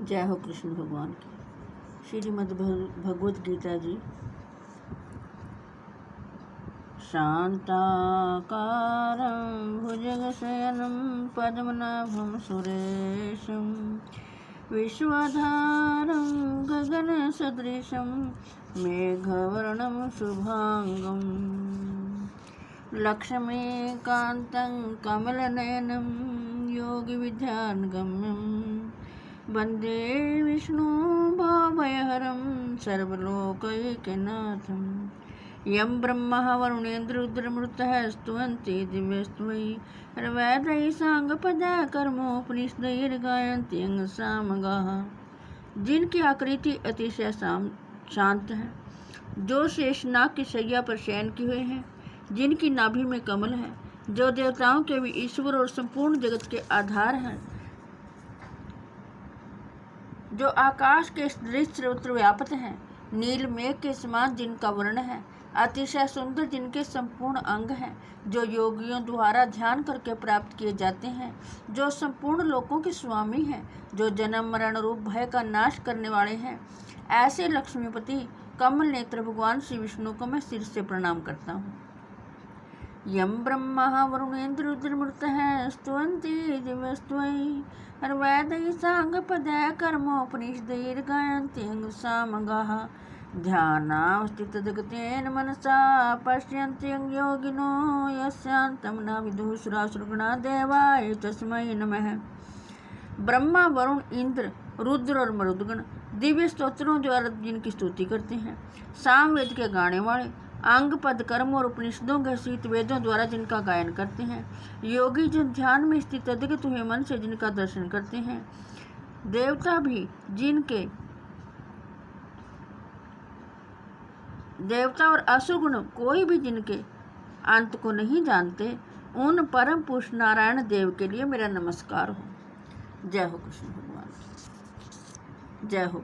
जय हो कृष्ण भगवान की। श्रीमद् भगवद गीता जी। शांताकारं भुजगशयनं पद्मनाभं सुरेशं विश्वधारं गगनसदृशं मेघवर्णं शुभांगं लक्ष्मीकान्तं कमलनयनं योगिविद्यागम्यं वन्दे विष्णु भवभयहरं सर्वलोकैकनाथं यं ब्रह्मा वरुणेन्द्ररुद्रमरुतः स्तुवन्ति दिव्यस्तुवैः वैदैः साङ्गपदाकर्मोपनिषदैर्गायन्ति सामगाः। जिनकी आकृति अतिशय शांत है, जो शेषनाग की शैया पर शयन किए हुए हैं, जिनकी नाभि में कमल है, जो देवताओं के भी ईश्वर और संपूर्ण जगत के आधार हैं, जो आकाश के सदृश सर्वत्र व्याप्त हैं, नील मेघ के समान जिनका वर्ण है, अतिशय सुंदर जिनके संपूर्ण अंग हैं, जो योगियों द्वारा ध्यान करके प्राप्त किए जाते हैं, जो संपूर्ण लोकों के स्वामी हैं, जो जन्म मरण रूप भय का नाश करने वाले हैं, ऐसे लक्ष्मीपति कमल नेत्र भगवान श्री विष्णु को मैं सिर से प्रणाम करता हूँ। यं ब्रह्मा वरुणेन्द्ररुद्रमरुतः स्तुवन्ति दिव्यस्तुवैः वैदैः साङ्गपदाकर्मोपनिषदैर्गायन्ति सामगाः। ध्यानावस्थितजगतेन मनसा पश्यन्ति योगिनो यस्यान्तं न विदुः सुरासुरगणा देवाय तस्मै नमः। ब्रह्मा, वरुण, इंद्र, रुद्र और मरुदगण दिव्य स्तोत्रों द्वारा जिनकी स्तुति करते हैं, सामवेद के गाने वाले, अंग पद कर्म और उपनिषदों के सहित वेदों द्वारा जिनका गायन करते हैं, योगी जो ध्यान में स्थित अद्वित हुए मन से जिनका दर्शन करते हैं, देवता भी जिनके देवता और असुगुण कोई भी जिनके अंत को नहीं जानते, उन परम पुरुष नारायण देव के लिए मेरा नमस्कार हो। जय हो कृष्ण भगवान, जय हो।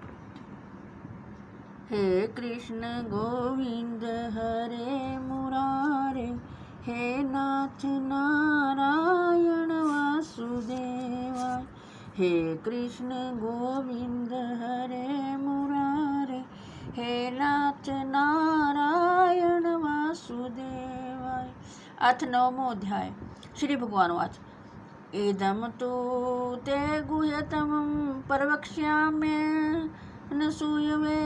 हे कृष्ण गोविंद हरे मुरारे, हे नाथ नारायण वासुदेवाय। हे कृष्ण गोविंद हरे मुरारे, हे नाथ नारायण वासुदेवाय। अथ 9वां अध्याय। श्री भगवान वाच। इदं तु ते गुह्यतमं प्रवक्ष्याम्यहं सूयवे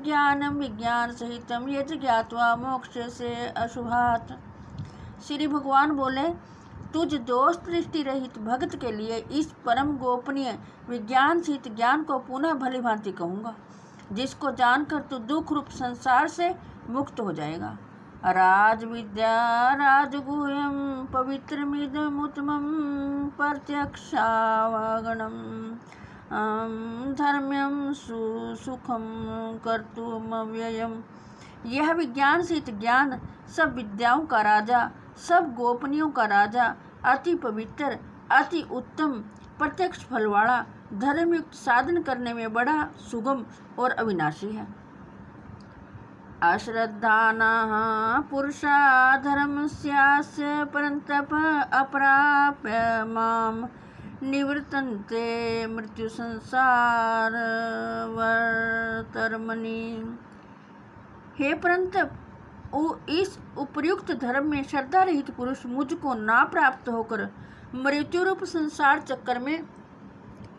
ज्ञानं विज्ञान सहितं यत् ज्ञात्वा मोक्ष से अशुभात्। श्री भगवान बोले, तुझ दोष दृष्टि रहित भक्त के लिए इस परम गोपनीय विज्ञान सहित ज्ञान को पुनः भली भांति कहूँगा, जिसको जानकर तू दुख रूप संसार से मुक्त हो जाएगा। राज विद्या राजगुह्यम पवित्रमिदमुत्तमं प्रत्यक्षावगणं धर्म्यं सुखम कर्तुमव्ययम्। यह विज्ञान सहित ज्ञान सब विद्याओं का राजा, सब गोपनीयों का राजा, अति पवित्र, अति उत्तम, प्रत्यक्ष फल वाला, धर्मयुक्त साधन करने में बड़ा सुगम और अविनाशी है। अश्रद्धानाः पुरुषा धर्मस्यास्य परन्तप अप्राप्य मां निवर्तन्ते मृत्यु संसार वर्तर्मणि। हे परंतप, इस उपर्युक्त धर्म में श्रद्धा रहित पुरुष मुझको ना प्राप्त होकर मृत्यु रूप संसार चक्कर में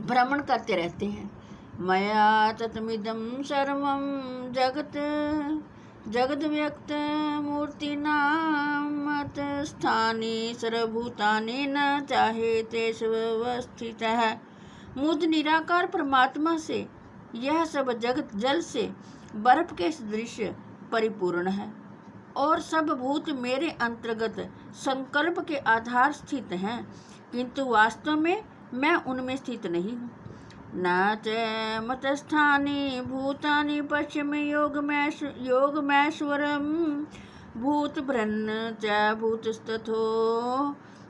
भ्रमण करते रहते हैं। मया ततमिदं सर्वं जगद्व्यक्त मूर्तिनामतस्थानि सर्वभूतानि न चाहेतेषु व्यवस्थितः। मुझ निराकार परमात्मा से यह सब जगत जल से बर्फ के सदृश परिपूर्ण है, और सब भूत मेरे अंतर्गत संकल्प के आधार स्थित हैं, किंतु वास्तव में मैं उनमें स्थित नहीं हूँ। न च मतस्थानि भूतानि पश्चिमे योगमैश्वरं भूतभृन्न च भूतस्तथो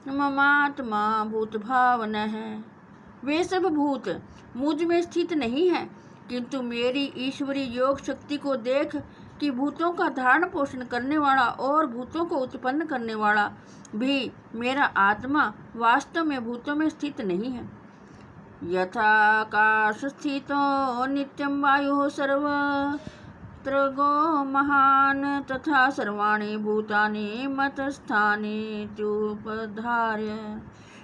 ममात्मा भूतभावनः। वे सब भूत मुझ में स्थित नहीं हैं, किंतु मेरी ईश्वरी योग शक्ति को देख कि भूतों का धारण पोषण करने वाला और भूतों को उत्पन्न करने वाला भी मेरा आत्मा वास्तव में भूतों में स्थित नहीं है। यथाकाश स्थितो नित्यं वायुः सर्वत्र गो महान् तथा सर्वाणि भूतानि मतस्थानि त्युपधार्य।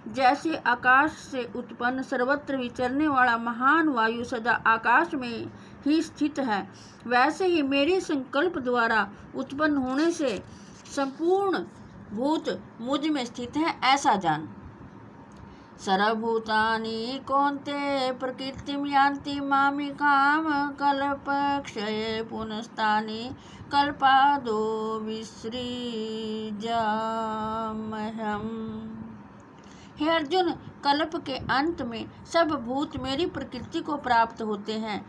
जैसे आकाश से उत्पन्न सर्वत्र विचरने वाला महान वायु सदा आकाश में ही स्थित है, वैसे ही मेरे संकल्प द्वारा उत्पन्न होने से संपूर्ण भूत मुझ में स्थित है, ऐसा जान। सर्वभूतानि कौन्ते प्रकृतिं यान्ति मामिकाम कल्पक्षये पुनस्तानि कल्पादो विसृजाम्यहम्। हे अर्जुन, कल्प के अंत में सब भूत मेरी प्रकृति को प्राप्त होते हैं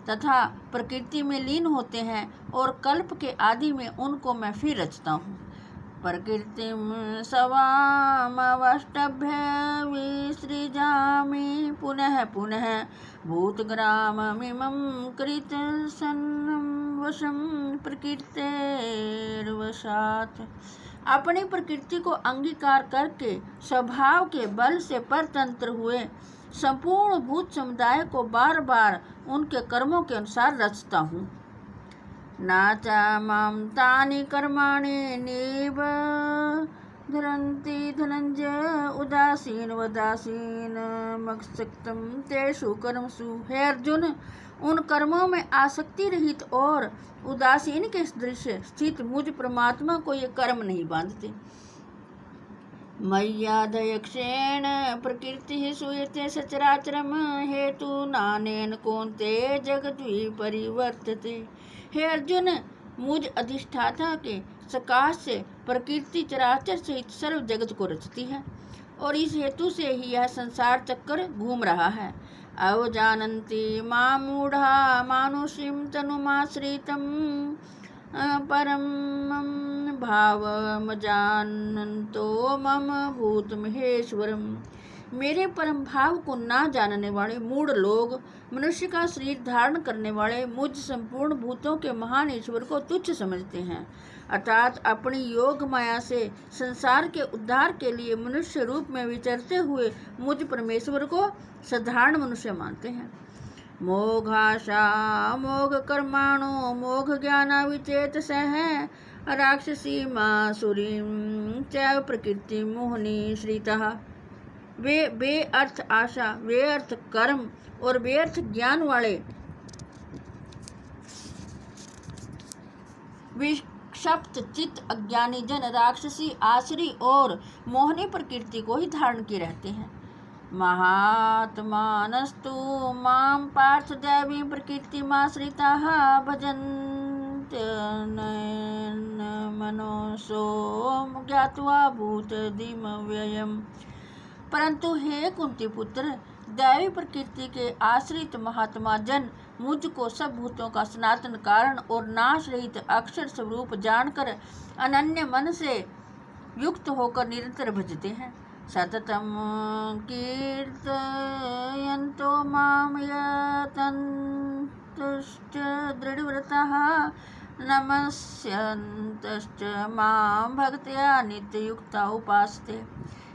तथा प्रकृति में लीन होते हैं और कल्प के आदि में उनको मैं फिर रचता हूँ। प्रकृतिम सवामवष्टभ्य विसृजामि पुनः पुनः भूतग्राममिमं कृतसन्नं वशं प्रकृतेर्वशात्। अपनी प्रकृति को अंगीकार करके स्वभाव के बल से परतंत्र हुए संपूर्ण भूत समुदाय को बार बार उनके कर्मों के अनुसार रचता हूँ। नाचामां तानि कर्माणि निबध्नन्ति धनंजय उदासीन मत्सक्तं तेषु कर्मसु। हे अर्जुन, उन कर्मों में आसक्ति रहित और उदासीन के दृश्य स्थित मुझ परमात्मा को ये कर्म नहीं बांधते। मय्यादयक्षेण प्रकृति सूयते सचराचरम हेतु नानेन कौन्ते जगद्वि परिवर्तते। हे अर्जुन, मुझ अधिष्ठाता के सकाश से प्रकृति चराचर सहित सर्व जगत को रचती है और इस हेतु से ही यह संसार चक्कर घूम रहा है। अवजानन्ति मामूढ़ा मानुषीं तनुमाश्रितं परम भावमजानन्तो मम भूतमहेश्वरम्। मेरे परम भाव को ना जानने वाले मूढ़ लोग मनुष्य का शरीर धारण करने वाले मुझ संपूर्ण भूतों के महान ईश्वर को तुच्छ समझते हैं, अर्थात अपनी योग माया से संसार के उद्धार के लिए मनुष्य रूप में विचरते हुए मुझ परमेश्वर को साधारण मनुष्य मानते हैं। मोघाशा मोघ कर्माणो मोघ ज्ञाना विचेतसः राक्षसी मासुरीं च प्रकृति मोहनी श्रितः। वे बेअर्थ आशा, बेअर्थ कर्म और बेअर्थ ज्ञान वाले विक्षिप्त चित्त अज्ञानी जन राक्षसी, आसुरी और मोहनी प्रकृति को ही धारण किए रहते हैं। महात्मानस्तु मां पार्थ दैवीं प्रकृतिमाश्रिताः भजन्त्यनयन मनोसो ज्ञात्वा भूतदिमव्ययम्। परंतु हे कुंती पुत्र, दैवी प्रकृति के आश्रित महात्मा जन मुझको सब भूतों का सनातन कारण और नाश रहित अक्षर स्वरूप जानकर अनन्य मन से युक्त होकर निरंतर भजते हैं। सततम कीर्तयन्तो माम यतन्तश्च दृढव्रताः नमस्यन्तश्च मां भक्त्या नित्ययुक्ता उपासते।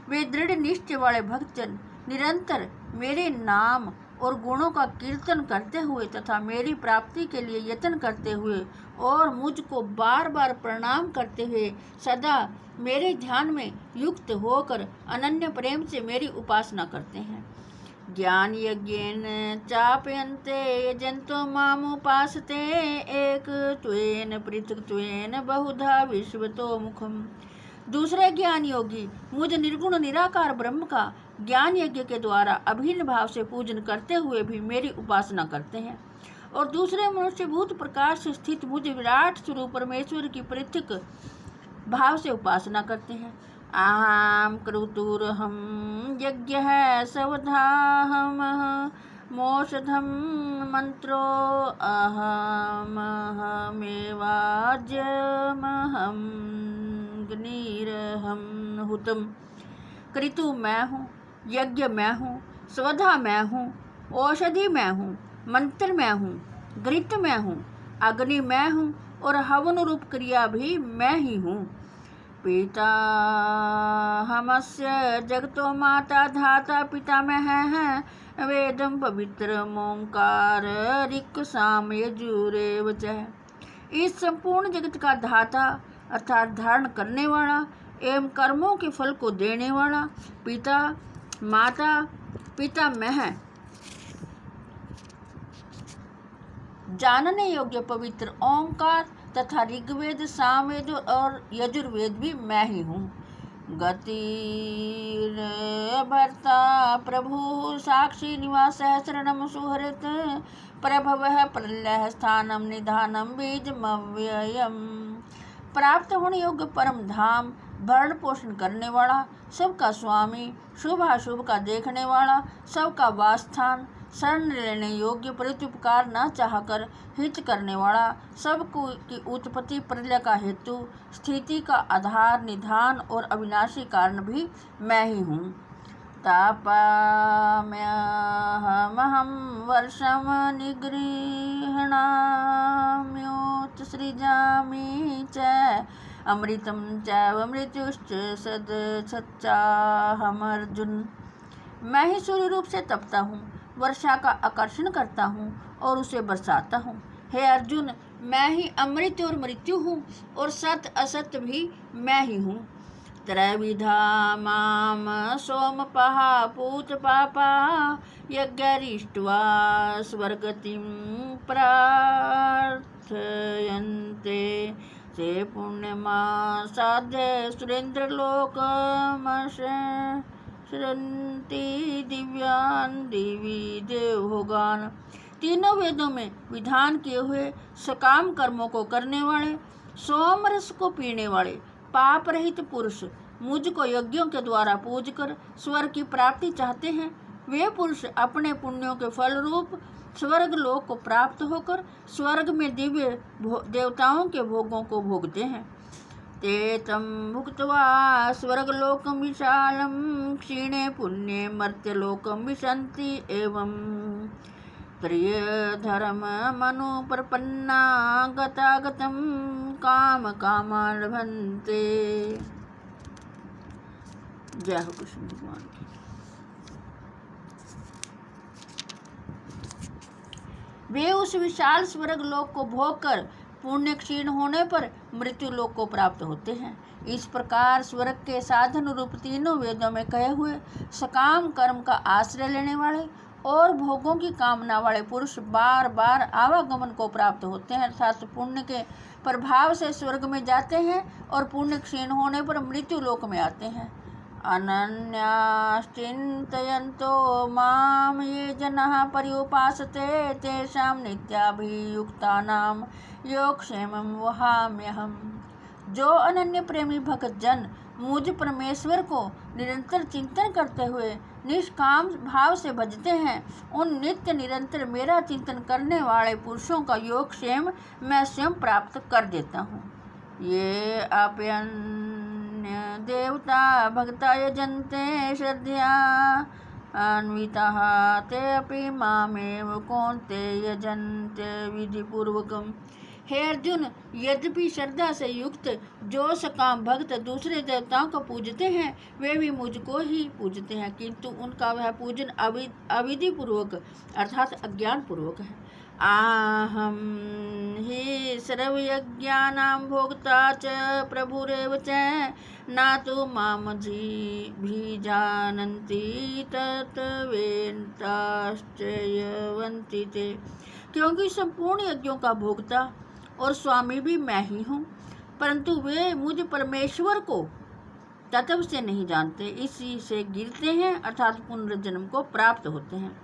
वे दृढ़ निश्चय वाले भक्तजन निरंतर मेरे नाम और गुणों का कीर्तन करते हुए तथा मेरी प्राप्ति के लिए यत्न करते हुए और मुझको बार बार प्रणाम करते हुए सदा मेरे ध्यान में युक्त होकर अनन्य प्रेम से मेरी उपासना करते हैं। ज्ञान यज्ञेन चापयन्ते यजन्तो मामुपासते एकत्वेन पृथक्त्वेन बहुधा विश्वतो मुखम्। दूसरे ज्ञान योगी मुझ निर्गुण निराकार ब्रह्म का ज्ञान यज्ञ के द्वारा अभिन्न भाव से पूजन करते हुए भी मेरी उपासना करते हैं और दूसरे मनुष्य भूत प्रकाश से स्थित मुझ विराट स्वरूप परमेश्वर की पृथक भाव से उपासना करते हैं। अहम क्रतुरहम यज्ञ सवधाहम मोषधम मंत्रो अहमेवाज्यमहम अग्निरहम हुतम। कृतु मैं हूँ, यज्ञ मैं हूँ, स्वधा मैं हूँ, औषधि मैं हूँ, मंत्र मैं हूँ, घृत मैं हूँ, अग्नि मैं हूँ और हवन रूप क्रिया भी मैं ही हूँ। पिता हमस्य जगतो माता धाता पितामह है वेदम पवित्र ओंकार ऋक् साम यजुरेव च। इस संपूर्ण जगत का धाता अर्थात धारण करने वाला एवं कर्मों के फल को देने वाला पिता माता पितामह जानने योग्य पवित्र ओंकार तथा ऋग्वेद सामवेद और यजुर्वेद भी मैं ही हूँ। गतिर् भर्ता प्रभु साक्षी निवास शरणम सुहृत प्रभवः प्रलय स्थानम निधानम बीजमव्ययम्। प्राप्त होने योग्य परम धाम, भरण पोषण करने वाला, सबका स्वामी, शुभ अशुभ का देखने वाला, सबका वासस्थान, शरण लेने योग्य, प्रत्युपकार न चाहकर हित करने वाला, सबको की उत्पत्ति प्रलय का हेतु, स्थिति का आधार, निधान और अविनाशी कारण भी मैं ही हूँ। तापाम्यहमहं वर्षं निगृह्णाम्योत सृजामि च अमृतं चैव मृत्युश्च सच्चाहमर्जुन। मैं ही सूर्य रूप से तपता हूँ, वर्षा का आकर्षण करता हूँ और उसे बरसाता हूँ। हे अर्जुन, मैं ही अमृत और मृत्यु हूँ और सत्य असत्य भी मैं ही हूँ। त्रैविधा माम सोमपः पूत पापा यज्ञरिष्ट्वा स्वर्गतिं प्रार्थयन्ते ते पुण्यमासाद्य सुरेन्द्रलोकमसरन्ति दिव्यान् दिवि देवभोगान्। तीनों वेदों में विधान किए हुए सकाम कर्मों को करने वाले, सोम रस को पीने वाले, पाप रहित पुरुष मुझको यज्ञों के द्वारा पूज कर स्वर्ग की प्राप्ति चाहते हैं। वे पुरुष अपने पुण्यों के फल रूप स्वर्ग लोक को प्राप्त होकर स्वर्ग में दिव्य देवताओं के भोगों को भोगते हैं। ते तम भुक्त्वा स्वर्गलोकं विशालं क्षीणे पुण्ये मर्त्यलोकं विशन्ति एवं प्रियधर्ममनुप्रपन्ना गतागतं कामकामान् लभन्ते। जय हो कृष्ण भगवान की। वे उस विशाल स्वर्ग लोक को भोग कर पुण्य क्षीण होने पर मृत्यु लोक को प्राप्त होते हैं। इस प्रकार स्वर्ग के साधन रूप तीनों वेदों में कहे हुए सकाम कर्म का आश्रय लेने वाले और भोगों की कामना वाले पुरुष बार बार आवागमन को प्राप्त होते हैं, अर्थात पुण्य के प्रभाव से स्वर्ग में जाते हैं और पुण्य क्षीण होने पर मृत्यु लोक में आते हैं। अनन्याश्चिन्तयन्तो माम ये जनाः पर्युपासते तेषां नित्याभियुक्तानां योगक्षेमं वहाम्यहम्। जो अनन्य प्रेमी भक्त जन मुझ परमेश्वर को निरंतर चिंतन करते हुए निष्काम भाव से भजते हैं, उन नित्य निरंतर मेरा चिंतन करने वाले पुरुषों का योगक्षेम मैं स्वयं प्राप्त कर देता हूँ। ये आप्यन्य देवता भक्ता यजन्ते श्रद्धया अन्विताः ते अपि मामेव कौन्तेय यजन्ते विधिपूर्वकम्। हे अर्जुन, यद्यपि श्रद्धा से युक्त जो सकाम भक्त दूसरे देवताओं को पूजते हैं वे भी मुझको ही पूजते हैं, किंतु उनका वह पूजन अविधि पूर्वक अर्थात अज्ञान पूर्वक है। आहम हि सर्वयज्ञानां भोक्ता च प्रभुरेव च न तु माम जानन्ति तत्त्वेताश्चर्यवन्ति ते। क्योंकि संपूर्ण यज्ञों का भोक्ता और स्वामी भी मैं ही हूँ, परंतु वे मुझ परमेश्वर को तत्व से नहीं जानते, इसी से गिरते हैं अर्थात पुनर्जन्म को प्राप्त होते हैं।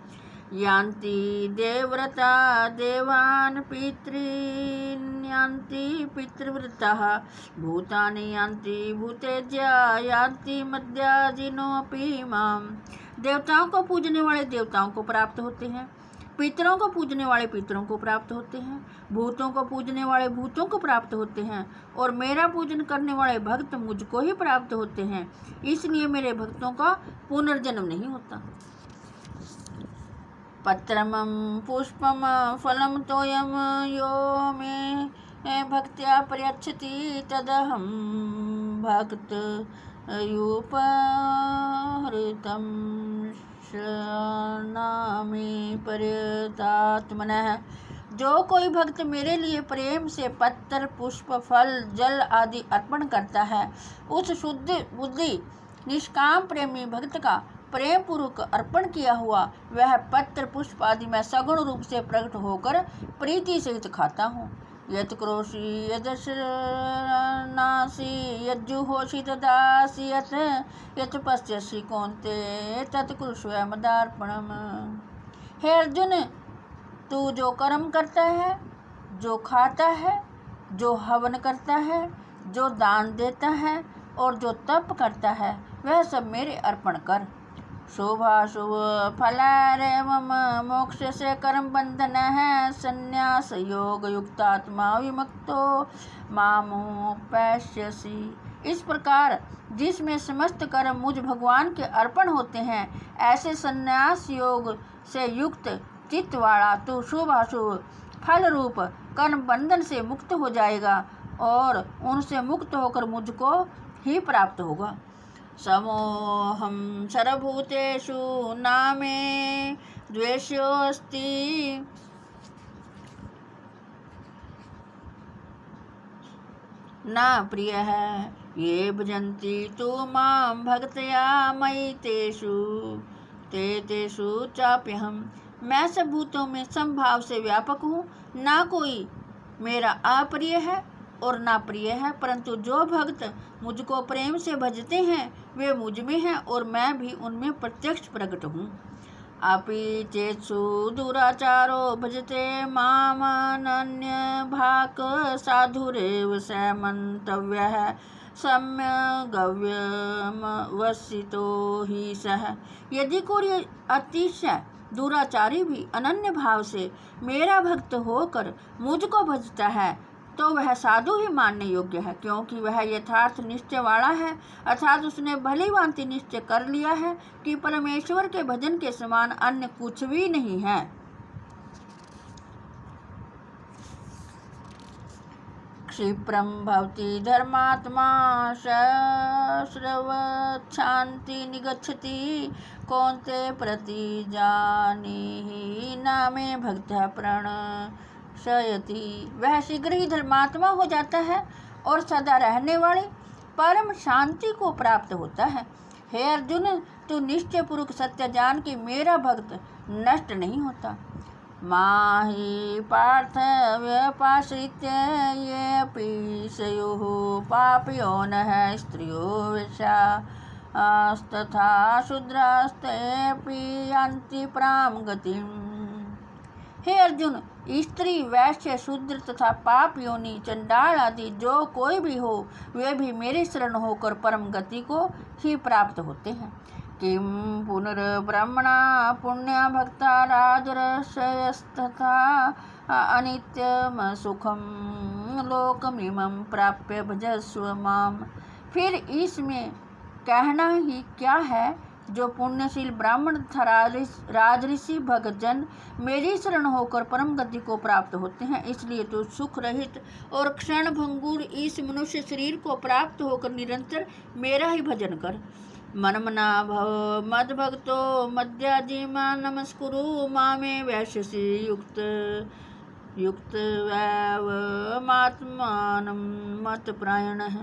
यान्ति देवव्रता देवान् पितॄन् यान्ति पितृव्रताः भूतानि यान्ति भूतेज्या यान्ति मद्याजिनोऽपि माम्। देवताओं को पूजने वाले देवताओं को प्राप्त होते हैं, पितरों को पूजने वाले पितरों को प्राप्त होते हैं, भूतों को पूजने वाले भूतों को प्राप्त होते हैं और मेरा पूजन करने वाले भक्त मुझको ही प्राप्त होते हैं। इसलिए मेरे भक्तों का पुनर्जन्म नहीं होता। पत्रमं पुष्पम फलम तोयम यो मे भक्त्या प्रयच्छति तदहं भक्त यूपहृतं शरणामि पर्यतात्मनः। जो कोई भक्त मेरे लिए प्रेम से पत्र, पुष्प, फल, जल आदि अर्पण करता है, उस शुद्ध बुद्धि निष्काम प्रेमी भक्त का प्रेम पूर्वक अर्पण किया हुआ वह पत्र, पुष्प आदि मैं सगुण रूप से प्रकट होकर प्रीति सहित खाता हूँ। यत् क्रोशी यदशनासी यज्जुहोषि तदासी यत् पश्यसि कौन्ते तत्कुरुष्व मदार्पणम्। हे अर्जुन, तू जो कर्म करता है, जो खाता है, जो हवन करता है, जो दान देता है और जो तप करता है, वह सब मेरे अर्पण कर। शुभाशुभ फलैरेवं मोक्ष से कर्म बंधन है, संन्यास योग युक्तात्मा विमुक्तो मामुपैष्यसि। इस प्रकार जिसमें समस्त कर्म मुझ भगवान के अर्पण होते हैं, ऐसे संन्यास योग से युक्त चित्त वाला तो शुभाशुभ फल रूप कर्म बंधन से मुक्त हो जाएगा और उनसे मुक्त होकर मुझको ही प्राप्त होगा। समोहम सर्वभूतेषु नामे द्वेषोऽस्ति न प्रियः। ये भजन्ति तु मां भक्त्या मयि तेषु चाप्यहम्। मैं सब भूतों में समभाव से व्यापक हूँ, ना कोई मेरा अप्रिय है और ना प्रिय है, परंतु जो भक्त मुझको प्रेम से भजते हैं वे मुझ में हैं और मैं भी उनमें प्रत्यक्ष प्रकट हूँ। अपि चेत्सु दुराचारो भजते मामनन्य भाक साधुरेव स मंतव्यः सम्यग् गव्यमवसितो हि सः। यदि कोई अतिशय दुराचारी भी अनन्य भाव से मेरा भक्त होकर मुझको भजता है तो वह साधु ही मानने योग्य है, क्योंकि वह यथार्थ निश्चय वाला है, अर्थात उसने भली भांति निश्चय कर लिया है कि परमेश्वर के भजन के समान अन्य कुछ भी नहीं है। क्षिप्रं भवति धर्मात्मा श्रवच्छान्ति निगच्छति कौन्ते प्रतिजानीहि न मे भक्तः प्रणश्यति। वह शीघ्र ही धर्मात्मा हो जाता है और सदा रहने वाली परम शांति को प्राप्त होता है। हे अर्जुन, तू निश्चय पूर्वक सत्य जान कि मेरा भक्त नष्ट नहीं होता। माहि पार्थ व्यपाश्रित्य येऽपि स्युः पापयोनः स्त्रियो वेश्यास्तथा शूद्रास्तेऽपि यान्ति परां गतिम्। हे अर्जुन, स्त्री, वैश्य, शूद्र तथा पाप योनि, चंडाल आदि जो कोई भी हो, वे भी मेरे शरण होकर परम गति को ही प्राप्त होते हैं। किम पुनर्ब्रह्मणा पुण्य भक्ता राजर्षयस्तथा अनित्यम सुखम लोकमिमं प्राप्य भजस्व माम। फिर इसमें कहना ही क्या है, जो पुण्यशील ब्राह्मण तथा राजऋषि भक्तजन मेरी शरण होकर परम गति को प्राप्त होते हैं। इसलिए तो सुख रहित और क्षण भंगुर इस मनुष्य शरीर को प्राप्त होकर निरंतर मेरा ही भजन कर। मनमना भव मद्भक्तो मद्याजीमा नमस्कुरु मामे वैश्यसि युक्तवैवमात्मानं मतपरायणः।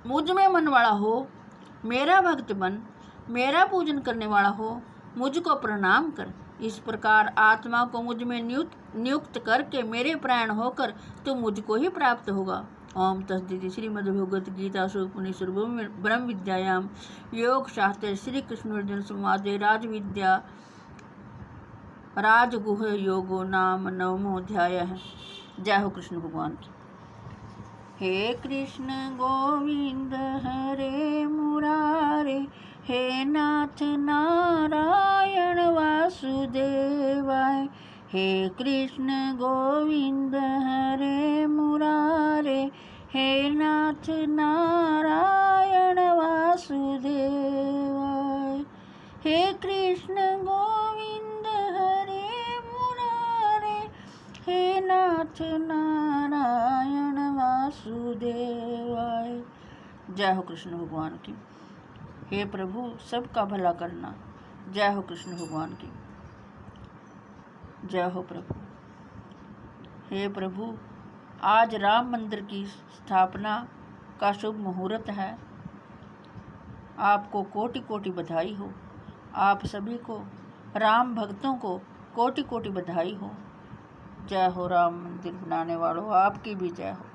मुझ में मन वाला हो, मेरा भक्त बन, मेरा पूजन करने वाला हो, मुझको प्रणाम कर। इस प्रकार आत्मा को मुझ में नियुक्त करके मेरे प्राण होकर तो मुझको ही प्राप्त होगा। ओम तस्दिति। श्रीमद्भगवद गीता उपनिषद ब्रह्म विद्यायाम योग शास्त्र श्री कृष्ण अर्जुन संवादे राजविद्या राजगुह योगो नाम 9वां अध्याय है। जय हो कृष्ण भगवान की। हे कृष्ण गोविंद हरे मुरारे, हे नाथ नारायण वासुदेवाय। हे कृष्ण गोविंद हरे मुरारे, हे नाथ नारायण वासुदेवाय। हे कृष्ण गोविंद हरे मुरारे, हे नाथ नारायण वासुदेवाय। जय हो कृष्ण भगवान की। हे प्रभु सबका भला करना। जय हो कृष्ण भगवान की। जय हो प्रभु। हे प्रभु आज राम मंदिर की स्थापना का शुभ मुहूर्त है। आपको कोटि कोटि बधाई हो। आप सभी को, राम भक्तों को कोटि कोटि बधाई हो। जय हो राम मंदिर बनाने वालों, आपकी भी जय हो।